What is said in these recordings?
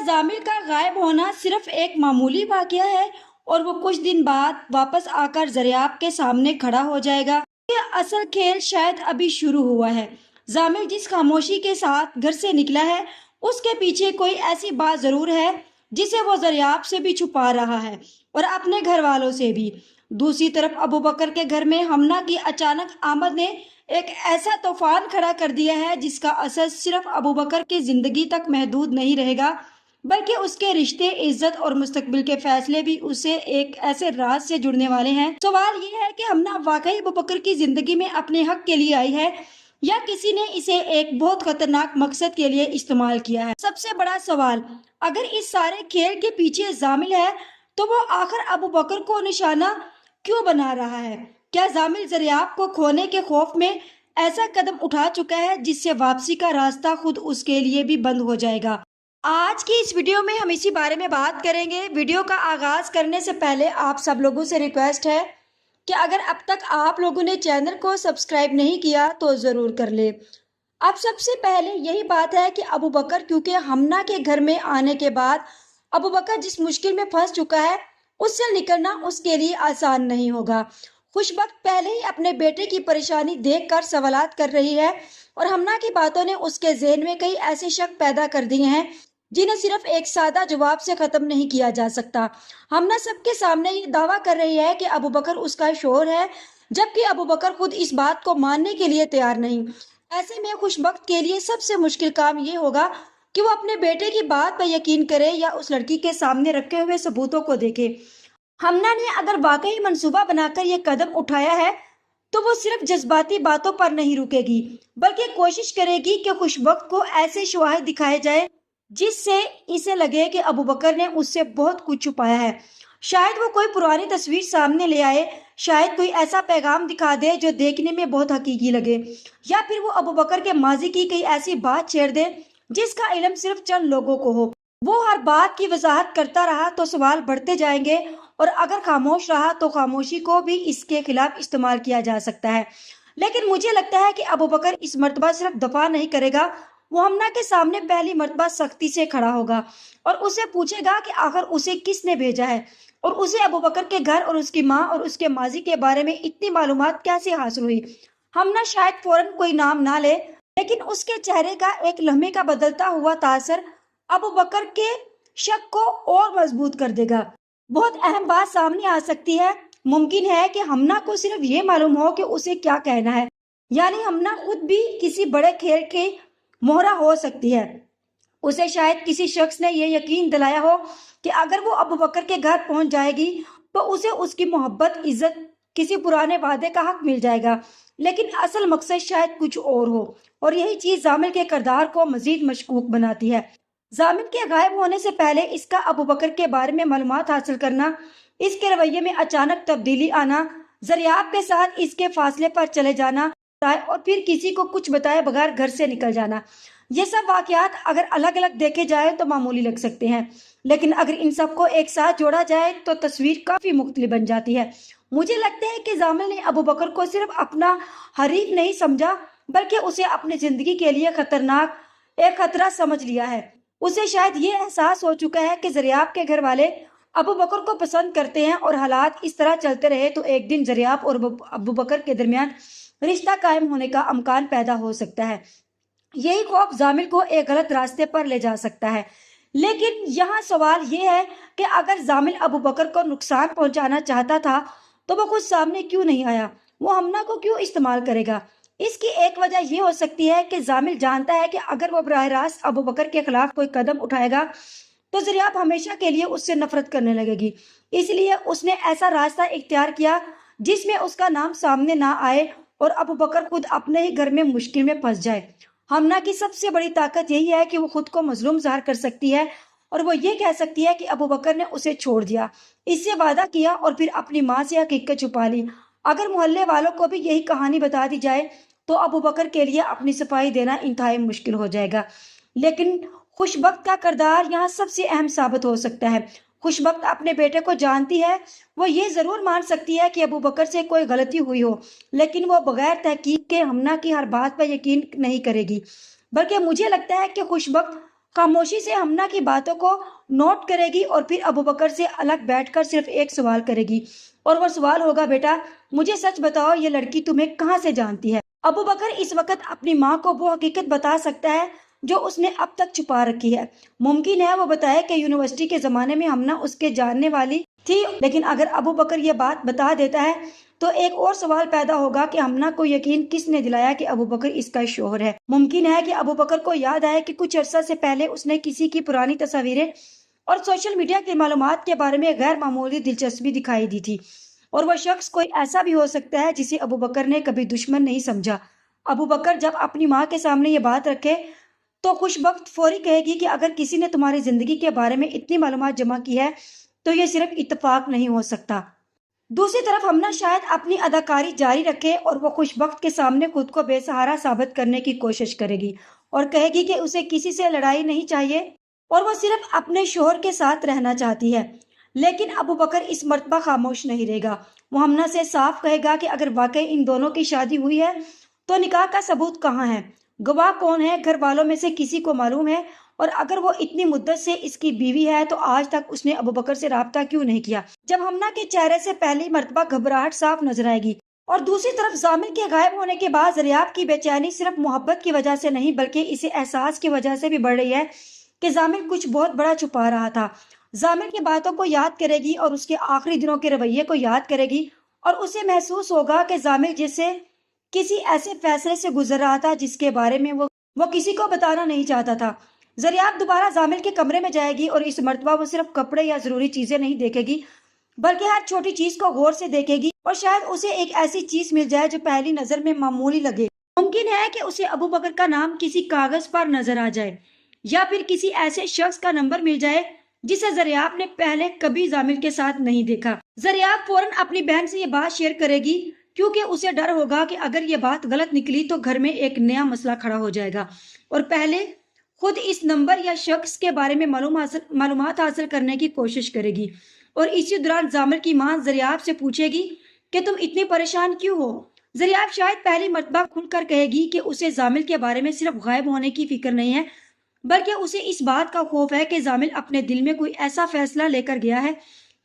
زامل کا غائب ہونا صرف ایک معمولی واقعہ ہے اور وہ کچھ دن بعد واپس آ کر دریافت کے سامنے کھڑا ہو جائے گا؟ یہ اصل کھیل شاید ابھی شروع ہوا ہے۔ زامل جس خاموشی کے ساتھ گھر سے نکلا ہے، اس کے پیچھے کوئی ایسی بات ضرور ہے جسے وہ دریافت سے بھی چھپا رہا ہے اور اپنے گھر والوں سے بھی۔ دوسری طرف ابو بکر کے گھر میں حمنہ کی اچانک آمد نے ایک ایسا طوفان کھڑا کر دیا ہے جس کا اثر صرف ابو بکر کی زندگی تک محدود نہیں رہے گا، بلکہ اس کے رشتے، عزت اور مستقبل کے فیصلے بھی اسے ایک ایسے راز سے جڑنے والے ہیں۔ سوال یہ ہے کہ حمنہ واقعی ابو بکر کی زندگی میں اپنے حق کے لیے آئی ہے یا کسی نے اسے ایک بہت خطرناک مقصد کے لیے استعمال کیا ہے؟ سب سے بڑا سوال، اگر اس سارے کھیل کے پیچھے زامل ہے تو وہ آخر ابو بکر کو نشانہ کیوں بنا رہا ہے؟ کیا زامل دریافت کو کھونے کے خوف میں ایسا قدم اٹھا چکا ہے جس سے واپسی کا راستہ خود اس کے لیے بھی بند ہو جائے گا؟ آج کی اس ویڈیو میں ہم اسی بارے میں بات کریں گے۔ ویڈیو کا آغاز کرنے سے پہلے آپ سب لوگوں سے ریکویسٹ ہے کہ اگر اب تک آپ لوگوں نے چینل کو سبسکرائب نہیں کیا تو ضرور کر لیں۔ اب سب سے پہلے یہی بات ہے کہ ابو بکر کیونکہ حمنہ کے گھر میں آنے کے بعد ابو بکر جس مشکل میں پھنس چکا ہے اس سے نکلنا اس کے لیے آسان نہیں ہوگا۔ خوشبخت پہلے ہی اپنے بیٹے کی پریشانی دیکھ کر سوالات کر رہی ہے اور حمنہ کی باتوں نے اس کے ذہن میں کئی ایسے شک پیدا کر دیے ہیں جنہیں صرف ایک سادہ جواب سے ختم نہیں کیا جا سکتا۔ حمنہ سب کے سامنے یہ دعویٰ کر رہی ہے کہ ابو بکر اس کا شوہر ہے، جبکہ ابو بکر خود اس بات کو ماننے کے لیے تیار نہیں۔ ایسے میں خوشبخت کے لیے سب سے مشکل کام یہ ہوگا کہ وہ اپنے بیٹے کی بات پر یقین کرے یا اس لڑکی کے سامنے رکھے ہوئے ثبوتوں کو دیکھے۔ حمنہ نے اگر واقعی منصوبہ بنا کر یہ قدم اٹھایا ہے تو وہ صرف جذباتی باتوں پر نہیں رکے گی، بلکہ کوشش کرے گی کہ خوشبخت کو ایسے شواہد دکھائے جائے جس سے اسے لگے کہ ابو بکر نے اس سے بہت کچھ چھپایا ہے۔ شاید وہ کوئی پرانی تصویر سامنے لے آئے، شاید کوئی ایسا پیغام دکھا دے جو دیکھنے میں بہت حقیقی لگے، یا پھر وہ ابو بکر کے ماضی کی کوئی ایسی بات چھیڑ دے جس کا علم صرف چند لوگوں کو ہو۔ وہ ہر بات کی وضاحت کرتا رہا تو سوال بڑھتے جائیں گے، اور اگر خاموش رہا تو خاموشی کو بھی اس کے خلاف استعمال کیا جا سکتا ہے۔ لیکن مجھے لگتا ہے کہ ابو بکر اس مرتبہ صرف دفاع نہیں کرے گا، وہ حمنہ کے سامنے پہلی مرتبہ سختی سے کھڑا ہوگا اور اسے پوچھے گا کہ آخر اسے کس نے بھیجا ہے اور اسے ابو بکر کے گھر اور اس کی ماں اور اس کے ماضی کے بارے میں اتنی معلومات کیسے حاصل ہوئی۔ حمنہ شاید فوراً کوئی نام نہ لے، لیکن اس کے چہرے کا ایک لمحے کا بدلتا ہوا تاثر ابو بکر کے شک کو اور مضبوط کر دے گا۔ بہت اہم بات سامنے آ سکتی ہے۔ ممکن ہے کہ حمنہ کو صرف یہ معلوم ہو کہ اسے کیا کہنا ہے، یعنی حمنہ خود بھی کسی بڑے کھیل کے مہرہ ہو سکتی ہے۔ اسے شاید کسی شخص نے یہ یقین دلایا ہو کہ اگر وہ ابو بکر کے گھر پہنچ جائے گی تو اسے اس کی محبت، عزت، کسی پرانے وعدے کا حق مل جائے گا، لیکن اصل مقصد شاید کچھ اور ہو، اور یہی چیز زامل کے کردار کو مزید مشکوک بناتی ہے۔ زامل کے غائب ہونے سے پہلے اس کا ابو بکر کے بارے میں معلومات حاصل کرنا، اس کے رویے میں اچانک تبدیلی آنا، دریافت کے ساتھ اس کے فاصلے پر چلے جانا اور پھر کسی کو کچھ بتائے بغیر گھر سے نکل جانا، یہ سب واقعات اگر الگ الگ دیکھے جائیں تو معمولی لگ سکتے ہیں، لیکن اگر ان سب کو ایک ساتھ جوڑا جائے تو تصویر کافی مختلف بن جاتی ہے۔ مجھے لگتا ہے کہ زامل نے ابو بکر کو صرف اپنا حریف نہیں سمجھا، بلکہ اسے اپنی زندگی کے لیے خطرناک ایک خطرہ سمجھ لیا ہے۔ اسے شاید یہ احساس ہو چکا ہے کہ دریافت کے گھر والے ابو بکر کو پسند کرتے ہیں اور حالات اس طرح چلتے رہے تو ایک دن دریافت اور ابو بکر کے درمیان رشتہ قائم ہونے کا امکان پیدا ہو سکتا ہے۔ یہی خوف زامل کو ایک غلط راستے پر لے جا سکتا ہے۔ لیکن یہاں سوال یہ ہے کہ اگر زامل ابو بکر کو نقصان پہنچانا چاہتا تھا تو وہ خود سامنے کیوں نہیں آیا؟ وہ حمنہ کو کیوں استعمال کرے گا؟ اس کی ایک وجہ یہ ہو سکتی ہے کہ زامل جانتا ہے کہ اگر وہ براہ راست ابو بکر کے خلاف کوئی قدم اٹھائے گا تو دریافت ہمیشہ کے لیے اس سے نفرت کرنے لگے گی، اس لیے اس نے ایسا راستہ اختیار کیا جس میں اس کا نام سامنے نہ آئے اور ابو بکر خود اپنے ہی گھر میں مشکل میں پھنس جائے۔ حمنہ کی سب سے بڑی طاقت یہی ہے کہ وہ خود کو مظلوم ظاہر کر سکتی ہے اور وہ یہ کہہ سکتی ہے کہ ابو بکر نے اسے چھوڑ دیا، اس سے وعدہ کیا اور پھر اپنی ماں سے حقیقت چھپا لی۔ اگر محلے والوں کو بھی یہی کہانی بتا دی جائے تو ابو بکر کے لیے اپنی صفائی دینا انتہائی مشکل ہو جائے گا۔ لیکن خوشبخت کا کردار یہاں سب سے اہم ثابت ہو سکتا ہے۔ خوشبخت اپنے بیٹے کو جانتی ہے، وہ یہ ضرور مان سکتی ہے کہ ابو بکر سے کوئی غلطی ہوئی ہو، لیکن وہ بغیر تحقیق کے حمنہ کی ہر بات پر یقین نہیں کرے گی۔ بلکہ مجھے لگتا ہے کہ خوشبخت खामोशी से हमना की बातों को नोट करेगी और फिर अबू बकर से अलग बैठकर सिर्फ एक सवाल करेगी, और वो सवाल होगा, बेटा मुझे सच बताओ, ये लड़की तुम्हें कहाँ से जानती है। अबू बकर इस वक्त अपनी माँ को वो हकीकत बता सकता है जो उसने अब तक छुपा रखी है। मुमकिन है वो बताए कि यूनिवर्सिटी के जमाने में हमना उसके जानने वाली थी, लेकिन अगर अबू बकर ये बात बता देता है तो एक और सवाल पैदा होगा कि हमना को यकीन किसने दिलाया कि अबू बकर इसका शौहर है। मुमकिन है कि अबू बकर को याद आए कि कुछ अरसा से पहले उसने किसी की पुरानी तस्वीरें और सोशल मीडिया की मालूमात के बारे में गैर मामूली दिलचस्पी दिखाई दी थी, और वह शख्स कोई ऐसा भी हो सकता है जिसे अबू बकर ने कभी दुश्मन नहीं समझा। अबू बकर जब अपनी माँ के सामने ये बात रखे तो खुशबख्त फौरी कहेगी कि अगर किसी ने तुम्हारी जिंदगी के बारे में इतनी मालूमात जमा की है तो ये सिर्फ इत्तेफाक नहीं हो सकता। दूसरी तरफ हमना शायद अपनी अदाकारी जारी रखे और वो खुशबख्त के सामने खुद को बेसहारा साबित करने की कोशिश करेगी और कहेगी कि उसे किसी से लड़ाई नहीं चाहिए और वो सिर्फ अपने शोहर के साथ रहना चाहती है। लेकिन अबू बकर इस मर्तबा खामोश नहीं रहेगा। वो हमना से साफ कहेगा कि अगर वाकई इन दोनों की शादी हुई है तो निकाह का सबूत कहाँ है, गवाह कौन है, घर वालों में से किसी को मालूम है, और अगर वो इतनी मुद्दत से इसकी बीवी है तो आज तक उसने अबू बकर से राब्ता क्यों नहीं किया। जब हमना के चेहरे से पहली मर्तबा घबराहट साफ नजर आएगी। और दूसरी तरफ जामिल के गायब होने के बाद ज़रियाब की बेचैनी सिर्फ मोहब्बत की वजह से नहीं बल्कि इसे एहसास की वजह से भी बढ़ रही है कि जामिल कुछ बहुत बड़ा छुपा रहा था। जामिल की बातों को याद करेगी और उसके आखिरी दिनों के रवैये को याद करेगी और उसे महसूस होगा कि जामिल जैसे किसी ऐसे फैसले से गुजर रहा था जिसके बारे में वो किसी को बताना नहीं चाहता था। ज़रियाब दोबारा जामिल के कमरे में जाएगी और इस मर्तबा वो सिर्फ कपड़े या जरूरी चीजें नहीं देखेगी बल्कि हर छोटी चीज को गौर से देखेगी, और शायद उसे एक ऐसी चीज मिल जाए जो पहली नजर में मामूली लगे। मुमकिन है कि उसे अबू बकर का नाम किसी कागज पर नजर आ जाए या फिर किसी ऐसे शख्स का नंबर मिल जाए जिसे ज़रियाब ने पहले कभी जामिल के साथ नहीं देखा। ज़रियाब फौरन अपनी बहन से ये बात शेयर करेगी क्योंकि उसे डर होगा कि अगर ये बात गलत निकली तो घर में एक नया मसला खड़ा हो जाएगा, और पहले खुद इस नंबर या शख्स के बारे में मालूमात हासिल करने की कोशिश करेगी। और इसी दौरान जामिल की मां ज़रियाब से पूछेगी कि तुम इतनी परेशान क्यों हो। ज़रियाब शायद पहली मर्तबा खुलकर कहेगी कि उसे जामिल के बारे में सिर्फ गायब होने की फिक्र नहीं है बल्कि उसे इस बात का खौफ है कि जामिल अपने दिल में कोई ऐसा फैसला लेकर गया है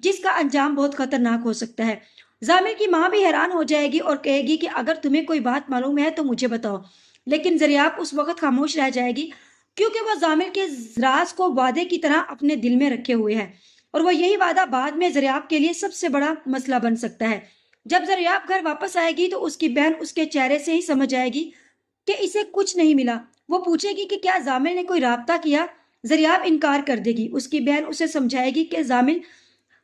जिसका अंजाम बहुत खतरनाक हो सकता है। जामिल की मां भी हैरान हो जाएगी और कहेगी कि अगर तुम्हें कोई बात मालूम है तो मुझे बताओ, लेकिन ज़रियाब उस वक्त खामोश रह जाएगी क्योंकि वह जामिल के राज को वादे की तरह अपने दिल में रखे हुए है, और वह यही वादा बाद में ज़रियाब के लिए सबसे बड़ा मसला बन सकता है। जब ज़रियाब घर वापस आएगी तो उसकी बहन उसके चेहरे से ही समझ आएगी कि इसे कुछ नहीं मिला। वो पूछेगी कि क्या जामिल ने कोई राब्ता किया। ज़रियाब इनकार कर देगी। उसकी बहन उसे समझाएगी कि जामिल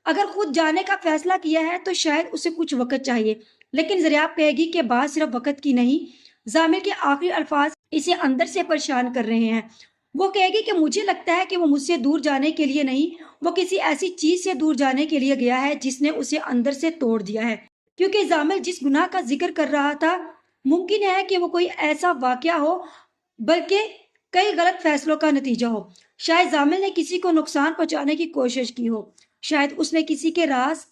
अगर खुद जाने का फैसला किया है तो शायद उसे कुछ वक्त चाहिए, लेकिन ज़रियाब कहेगी कि बात सिर्फ वक्त की नहीं, जामिल के आखिरी अल्फाज इसे अंदर से परेशान कर रहे हैं। वो कहेगी कि मुझे लगता है कि वो मुझसे दूर जाने के लिए नहीं, वो किसी ऐसी चीज से दूर जाने के लिए गया है जिसने उसे अंदर से तोड़ दिया है, क्योंकि जामिल जिस गुनाह का जिक्र कर रहा था मुमकिन है कि वो कोई ऐसा वाकया हो बल्कि कई गलत फैसलों का नतीजा हो। शायद जामिल ने किसी को नुकसान पहुंचाने की कोशिश की हो, शायद उसने किसी के राज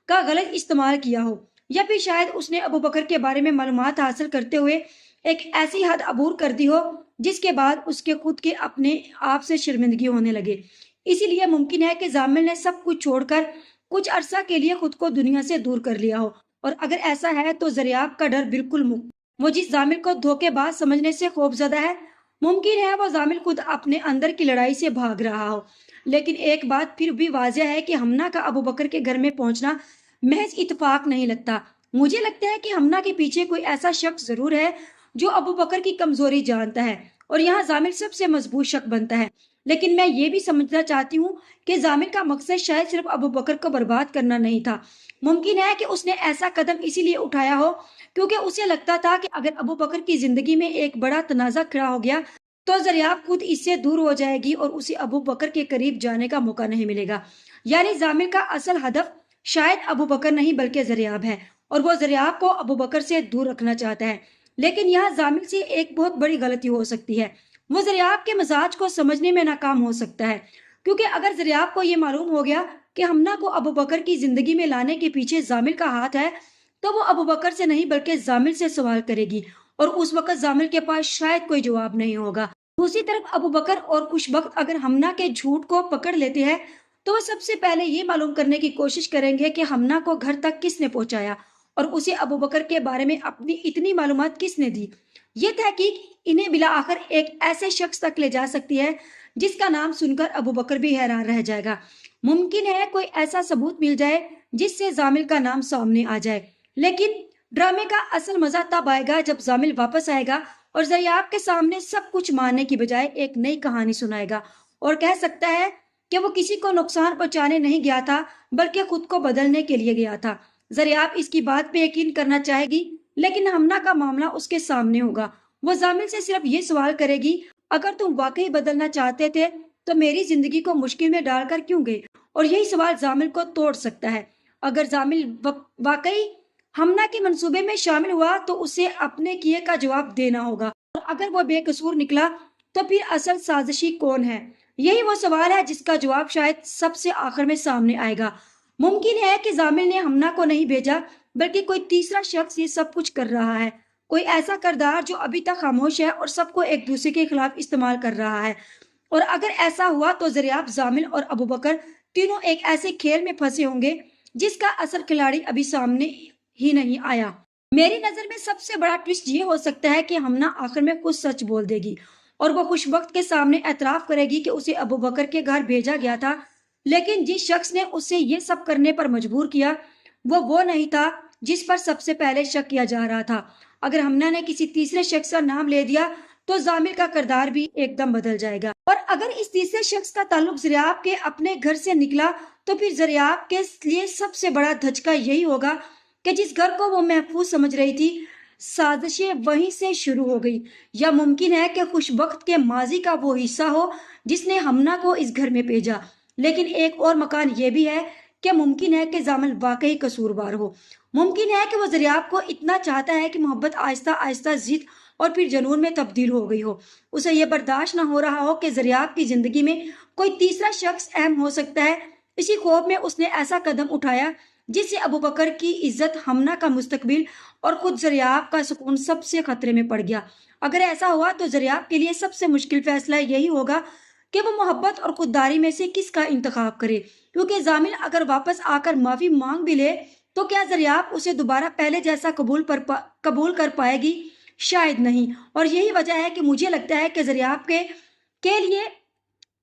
का गलत इस्तेमाल किया हो, या फिर शायद उसने अबू बकर के बारे में मालूमात हासिल करते हुए एक ऐसी हद अबूर कर दी हो जिसके बाद उसके खुद के अपने आप से शर्मिंदगी होने लगे। इसीलिए मुमकिन है कि जामिल ने सब कुछ छोड़कर कुछ अरसा के लिए खुद को दुनिया से दूर कर लिया हो, और अगर ऐसा है तो ज़रियाब का डर बिल्कुल मुक्त। वो जिस जामिल को धोखेबाज समझने से खौफजदा है, मुमकिन है वो जामिल खुद अपने अंदर की लड़ाई से भाग रहा हो। लेकिन एक बात फिर भी वाज़ेह है कि हमना का अबू बकर के घर में पहुंचना महज इत्तेफाक नहीं लगता। मुझे लगता है कि हमना के पीछे कोई ऐसा शख्स जरूर है जो अबू बकर की कमजोरी जानता है, और यहाँ जामिल सबसे मजबूत शक बनता है। लेकिन मैं ये भी समझना चाहती हूँ कि जामिल का मकसद शायद सिर्फ अबू बकर को बर्बाद करना नहीं था। मुमकिन है कि उसने ऐसा कदम इसीलिए उठाया हो क्योंकि उसे लगता था कि अगर अबू बकर की जिंदगी में एक बड़ा तनाजा खड़ा हो गया तो ज़रियाब खुद इससे दूर हो जाएगी और उसे अबू बकर के करीब जाने का मौका नहीं मिलेगा। यानी जामिल का असल हदफ शायद अबू बकर नहीं बल्कि ज़रियाब है, और वो ज़रियाब को अबू बकर से दूर रखना चाहता है। लेकिन यहाँ जामिल से एक बहुत बड़ी गलती हो सकती है। वो ज़रियाब के मिजाज को समझने में नाकाम हो सकता है, क्योंकि अगर ज़रियाब को ये मालूम हो गया कि हमना को अबू बकर की जिंदगी में लाने के पीछे जामिल का हाथ है तो वो अबू बकर से नहीं बल्कि जामिल से सवाल करेगी, और उस वक्त जामिल के पास शायद कोई जवाब नहीं होगा। दूसरी तरफ अबू बकर और खुशबख्त अगर हमना के झूठ को पकड़ लेते हैं तो वो सबसे पहले ये मालूम करने की कोशिश करेंगे कि हमना को घर तक किसने पहुंचाया और उसे अबू बकर के बारे में अपनी इतनी मालूमात किसने दी। ये तहकीक इन्हें बिला आखिर एक ऐसे शख्स तक ले जा सकती है जिसका नाम सुनकर अबू बकर भी हैरान रह जाएगा। मुमकिन है कोई ऐसा सबूत मिल जाए जिससे जामिल का नाम सामने आ जाए। लेकिन ड्रामे का असल मजा तब आएगा जब जामिल वापस आएगा और ज़रियाब के सामने सब कुछ मानने की बजाय एक नई कहानी सुनाएगा और कह सकता है कि वो किसी को नुकसान पहुंचाने नहीं गया था बल्कि खुद को बदलने के लिए गया था। ज़रियाब इसकी बात पे यकीन करना चाहेगी लेकिन हमना का मामला उसके सामने होगा। वो जामिल से सिर्फ ये सवाल करेगी, अगर तुम वाकई बदलना चाहते थे तो मेरी जिंदगी को मुश्किल में डालकर क्यों गए? और यही सवाल जामिल को तोड़ सकता है। अगर जामिल वाकई हमना के मंसूबे में शामिल हुआ तो उसे अपने किए का जवाब देना होगा और अगर वो बेकसूर निकला तो फिर असल साजिशी कौन है? यही वो सवाल है जिसका जवाब शायद सबसे आखिर में सामने आएगा। मुमकिन है कि जामिल ने हमना को नहीं भेजा बल्कि कोई तीसरा शख्स ये सब कुछ कर रहा है, कोई ऐसा किरदार जो अभी तक खामोश है और सबको एक दूसरे के खिलाफ इस्तेमाल कर रहा है। और अगर ऐसा हुआ तो ज़रियाब, जामिल और अबू बकर तीनों एक ऐसे खेल में फंसे होंगे जिसका असल खिलाड़ी अभी सामने ही नहीं आया। मेरी नजर में सबसे बड़ा ट्विस्ट ये हो सकता है कि हमना आखिर में कुछ सच बोल देगी और वो खुशबख्त के सामने एतराफ करेगी कि उसे अबू बकर के घर भेजा गया था, लेकिन जिस शख्स ने उसे ये सब करने पर मजबूर किया वो नहीं था जिस पर सबसे पहले शक किया जा रहा था। अगर हमना ने किसी तीसरे शख्स का नाम ले दिया तो जामिल का किरदार भी एकदम बदल जाएगा और अगर इस तीसरे शख्स का ताल्लुक ज़रियाब के अपने घर से निकला तो फिर ज़रियाब के लिए सबसे बड़ा धचका यही होगा कि जिस घर को वो महफूज समझ रही थी, साजिशें वहीं से शुरू हो गई। या मुमकिन है कि खुशबख्त के माजी का वो हिस्सा हो जिसने हमना को इस घर में भेजा। लेकिन एक और मकान ये भी है कि मुमकिन है कि जामिल वाकई कसूरवार हो। मुमकिन है कि वो ज़रियाब को इतना चाहता है कि मोहब्बत आहिस्ता आहिस्ता जिद और फिर जुनून में तब्दील हो गई हो। उसे ये बर्दाश्त ना हो रहा हो कि ज़रियाब की जिंदगी में कोई तीसरा शख्स अहम हो सकता है। इसी खौफ में उसने ऐसा कदम उठाया जिससे अबू बकर की इज्जत, हमना का मुस्तकबिल और खुद ज़रियाब का सुकून सबसे खतरे में पड़ गया। अगर ऐसा हुआ तो ज़रियाब के लिए सबसे मुश्किल फैसला यही होगा कि वो मोहब्बत और खुददारी में से किसका इंतखाब करे, क्योंकि जामिल अगर वापस आकर माफी मांग भी ले तो क्या ज़रियाब उसे दोबारा पहले जैसा कबूल कर पाएगी? शायद नहीं। और यही वजह है कि मुझे लगता है कि ज़रियाब के लिए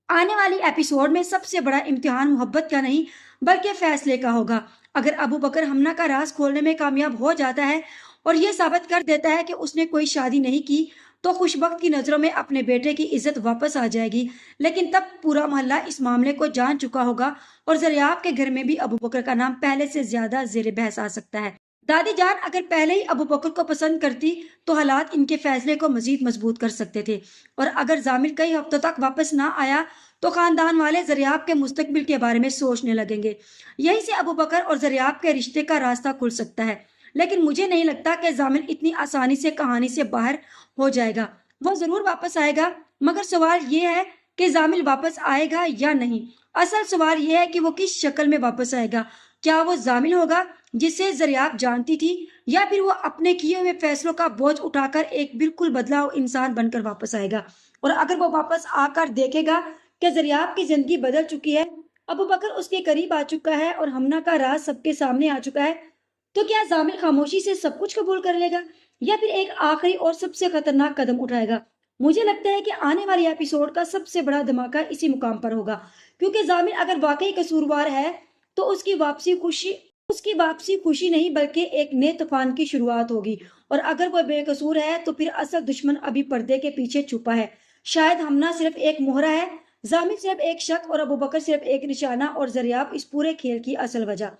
आने वाली एपिसोड में सबसे बड़ा इम्तिहान मोहब्बत का नहीं बल्कि फैसले का होगा। अगर अबू बकर हमना का राज खोलने में कामयाब हो जाता है और ये साबित कर देता है कि उसने कोई शादी नहीं की तो खुशबख्त की नजरों में अपने बेटे की इज्जत वापस आ जाएगी। लेकिन तब पूरा मोहल्ला इस मामले को जान चुका होगा और ज़रियाब के घर में भी अबू बकर का नाम पहले से ज्यादा ज़ेरे बहस आ सकता है। दादी जान अगर पहले ही अबू बकर को पसंद करती तो हालात इनके फैसले को मजीद मजबूत कर सकते थे और अगर जामिल कई हफ्तों तक वापस ना आया तो खानदान वाले ज़रियाब के मुस्तकबिल के बारे में सोचने लगेंगे। यहीं से अबू बकर और ज़रियाब के रिश्ते का रास्ता खुल सकता है। लेकिन मुझे नहीं लगता कि जामिल इतनी आसानी से कहानी से बाहर हो जाएगा। वो जरूर वापस आएगा, मगर सवाल ये है कि जामिल वापस आएगा या नहीं। असल सवाल ये है कि वो किस शक्ल में वापस आएगा। क्या वो जामिल होगा जिसे ज़रियाब जानती थी, या फिर वो अपने किए हुए फैसलों का बोझ उठाकर एक बिल्कुल बदला हुआ इंसान बनकर वापस आएगा? और अगर वो वापस आकर देखेगा कि ज़रियाब की जिंदगी बदल चुकी है, अबू बकर उसके करीब आ चुका है और हमना का राज सबके सामने आ चुका है, तो क्या जामिल खामोशी से सब कुछ कबूल कर लेगा या फिर एक आखिरी और सबसे खतरनाक कदम उठाएगा? मुझे लगता है कि आने वाली एपिसोड का सबसे बड़ा धमाका इसी मुकाम पर होगा, क्योंकि जामिल अगर वाकई कसूरवार है तो उसकी वापसी खुशी नहीं बल्कि एक नए तूफान की शुरुआत होगी। और अगर वह बेकसूर है तो फिर असल दुश्मन अभी पर्दे के पीछे छुपा है। शायद हमना सिर्फ एक मोहरा है, जामिल सिर्फ एक शक और अबू बकर सिर्फ एक निशाना और ज़रियाब इस पूरे खेल की असल वजह।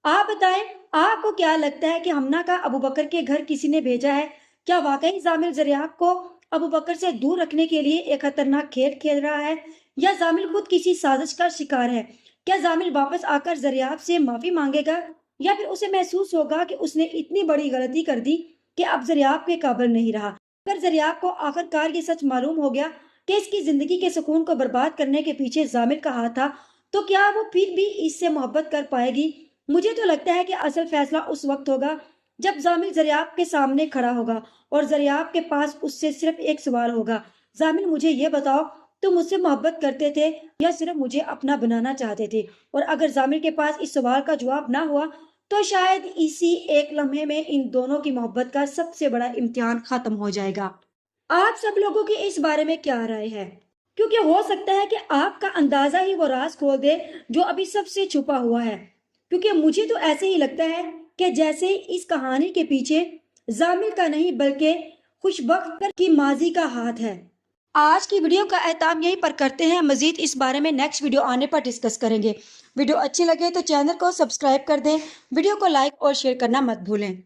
आप बताएं, आपको क्या लगता है कि हमना का अबू बकर के घर किसी ने भेजा है? क्या वाकई जामिल ज़रियाब को अबू बकर से दूर रखने के लिए एक खतरनाक खेल खेल रहा है, या जामिल खुद किसी साजिश का शिकार है? क्या जामिल वापस आकर ज़रियाब से माफी मांगेगा, या फिर उसे महसूस होगा कि उसने इतनी बड़ी गलती कर दी कि अब ज़रियाब के काबिल नहीं रहा? अगर ज़रियाब को आखिरकार ये सच मालूम हो गया कि इसकी जिंदगी के सुकून को बर्बाद करने के पीछे जामिल का हाथ था, तो क्या वो फिर भी इससे मोहब्बत कर पाएगी? मुझे तो लगता है कि असल फैसला उस वक्त होगा जब जामिल ज़रियाब के सामने खड़ा होगा और ज़रियाब के पास उससे सिर्फ एक सवाल होगा, जामिल, मुझे ये बताओ, तुम मुझसे मोहब्बत करते थे या सिर्फ मुझे अपना बनाना चाहते थे? और अगर जामिल के पास इस सवाल का जवाब ना हुआ तो शायद इसी एक लम्हे में इन दोनों की मोहब्बत का सबसे बड़ा इम्तिहान खत्म हो जाएगा। आप सब लोगों की इस बारे में क्या राय है? क्योंकि हो सकता है कि आपका अंदाजा ही वो राज खोल दे जो अभी सबसे छुपा हुआ है। क्योंकि मुझे तो ऐसे ही लगता है कि जैसे इस कहानी के पीछे जामिल का नहीं बल्कि खुशबख्त की माजी का हाथ है। आज की वीडियो का एहताम यहीं पर करते हैं। मजीद इस बारे में नेक्स्ट वीडियो आने पर डिस्कस करेंगे। वीडियो अच्छी लगे तो चैनल को सब्सक्राइब कर दें। वीडियो को लाइक और शेयर करना मत भूलें।